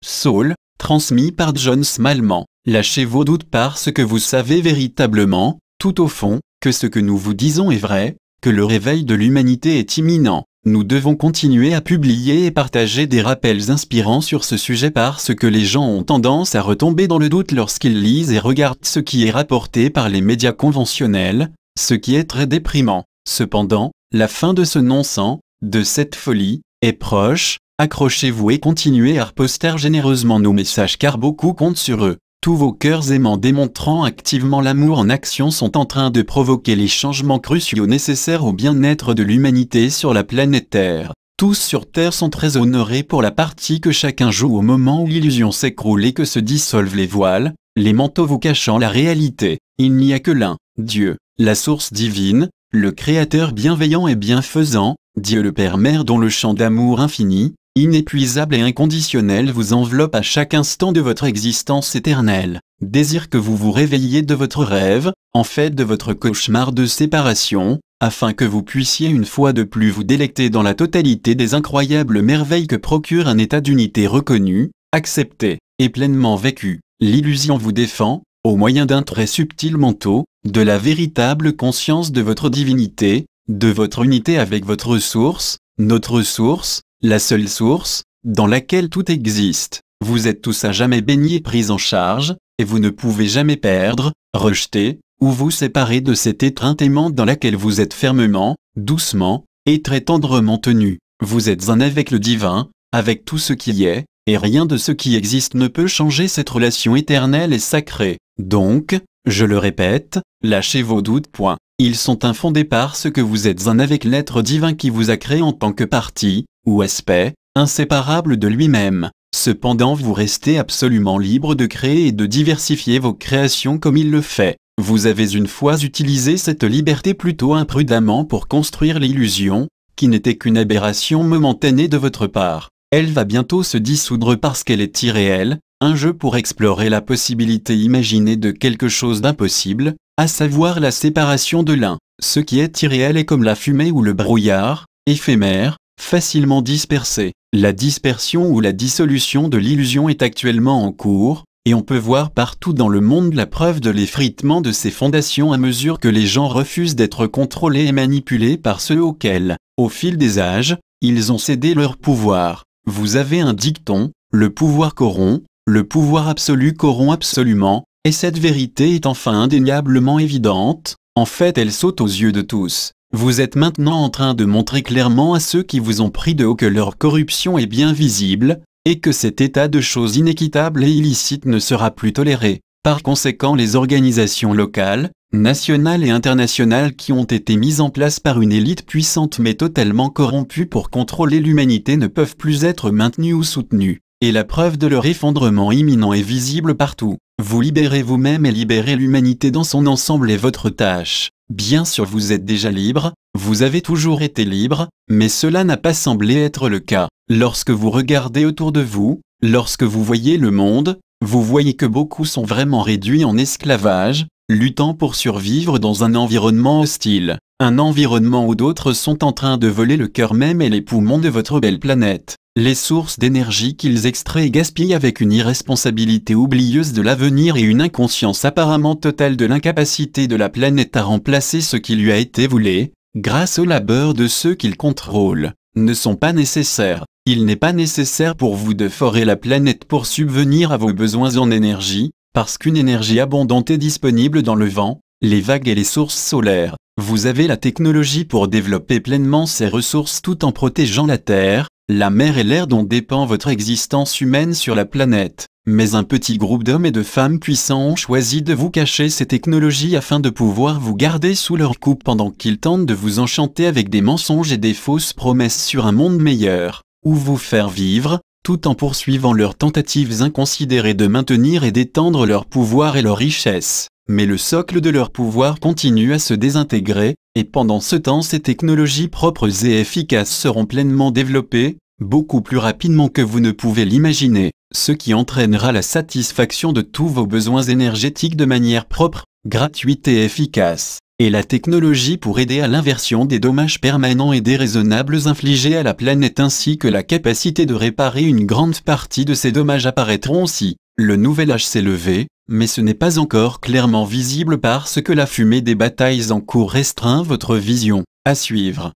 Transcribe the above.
Saul, transmis par John Smallman. Lâchez vos doutes parce que vous savez véritablement, tout au fond, que ce que nous vous disons est vrai, que le réveil de l'humanité est imminent. Nous devons continuer à publier et partager des rappels inspirants sur ce sujet parce que les gens ont tendance à retomber dans le doute lorsqu'ils lisent et regardent ce qui est rapporté par les médias conventionnels, ce qui est très déprimant. Cependant, la fin de ce non-sens, de cette folie, est proche. Accrochez-vous et continuez à reposter généreusement nos messages car beaucoup comptent sur eux. Tous vos cœurs aimants démontrant activement l'amour en action sont en train de provoquer les changements cruciaux nécessaires au bien-être de l'humanité sur la planète Terre. Tous sur Terre sont très honorés pour la partie que chacun joue au moment où l'illusion s'écroule et que se dissolvent les voiles, les manteaux vous cachant la réalité. Il n'y a que l'un, Dieu, la source divine, le Créateur bienveillant et bienfaisant, Dieu le Père-Mère dont le champ d'amour infini, inépuisable et inconditionnel vous enveloppe à chaque instant de votre existence éternelle. Désire que vous vous réveilliez de votre rêve, en fait de votre cauchemar de séparation, afin que vous puissiez une fois de plus vous délecter dans la totalité des incroyables merveilles que procure un état d'unité reconnu, accepté et pleinement vécu. L'illusion vous défend, au moyen d'un très subtil manteau, de la véritable conscience de votre divinité, de votre unité avec votre source, notre source, la seule source, dans laquelle tout existe. Vous êtes tous à jamais baignés pris en charge, et vous ne pouvez jamais perdre, rejeter, ou vous séparer de cette étreinte aimante dans laquelle vous êtes fermement, doucement, et très tendrement tenu. Vous êtes un avec le divin, avec tout ce qui est, et rien de ce qui existe ne peut changer cette relation éternelle et sacrée. Donc, je le répète, lâchez vos doutes. Ils sont infondés parce que vous êtes un avec l'être divin qui vous a créé en tant que partie, ou aspect, inséparable de lui-même. Cependant vous restez absolument libre de créer et de diversifier vos créations comme il le fait. Vous avez une fois utilisé cette liberté plutôt imprudemment pour construire l'illusion, qui n'était qu'une aberration momentanée de votre part. Elle va bientôt se dissoudre parce qu'elle est irréelle, un jeu pour explorer la possibilité imaginée de quelque chose d'impossible, à savoir la séparation de l'un. Ce qui est irréel est comme la fumée ou le brouillard, éphémère, facilement dispersé. La dispersion ou la dissolution de l'illusion est actuellement en cours, et on peut voir partout dans le monde la preuve de l'effritement de ses fondations à mesure que les gens refusent d'être contrôlés et manipulés par ceux auxquels, au fil des âges, ils ont cédé leur pouvoir. Vous avez un dicton, le pouvoir corrompt, le pouvoir absolu corrompt absolument, et cette vérité est enfin indéniablement évidente, en fait elle saute aux yeux de tous. Vous êtes maintenant en train de montrer clairement à ceux qui vous ont pris de haut que leur corruption est bien visible, et que cet état de choses inéquitables et illicites ne sera plus toléré. Par conséquent, les organisations locales, nationales et internationales qui ont été mises en place par une élite puissante mais totalement corrompue pour contrôler l'humanité ne peuvent plus être maintenues ou soutenues. Et la preuve de leur effondrement imminent est visible partout. Vous libérez vous-même et libérez l'humanité dans son ensemble est votre tâche. Bien sûr vous êtes déjà libre, vous avez toujours été libre, mais cela n'a pas semblé être le cas. Lorsque vous regardez autour de vous, lorsque vous voyez le monde, vous voyez que beaucoup sont vraiment réduits en esclavage, luttant pour survivre dans un environnement hostile. Un environnement où d'autres sont en train de voler le cœur même et les poumons de votre belle planète. Les sources d'énergie qu'ils extraient et gaspillent avec une irresponsabilité oublieuse de l'avenir et une inconscience apparemment totale de l'incapacité de la planète à remplacer ce qui lui a été volé, grâce au labeur de ceux qu'ils contrôlent, ne sont pas nécessaires. Il n'est pas nécessaire pour vous de forer la planète pour subvenir à vos besoins en énergie, parce qu'une énergie abondante est disponible dans le vent, les vagues et les sources solaires. Vous avez la technologie pour développer pleinement ces ressources tout en protégeant la Terre, la mer et l'air dont dépend votre existence humaine sur la planète. Mais un petit groupe d'hommes et de femmes puissants ont choisi de vous cacher ces technologies afin de pouvoir vous garder sous leur coupe pendant qu'ils tentent de vous enchanter avec des mensonges et des fausses promesses sur un monde meilleur, ou vous faire vivre, tout en poursuivant leurs tentatives inconsidérées de maintenir et d'étendre leur pouvoir et leur richesse. Mais le socle de leur pouvoir continue à se désintégrer, et pendant ce temps ces technologies propres et efficaces seront pleinement développées, beaucoup plus rapidement que vous ne pouvez l'imaginer, ce qui entraînera la satisfaction de tous vos besoins énergétiques de manière propre, gratuite et efficace. et la technologie pour aider à l'inversion des dommages permanents et déraisonnables infligés à la planète ainsi que la capacité de réparer une grande partie de ces dommages apparaîtront aussi. Le nouvel âge s'est levé, mais ce n'est pas encore clairement visible parce que la fumée des batailles en cours restreint votre vision. À suivre.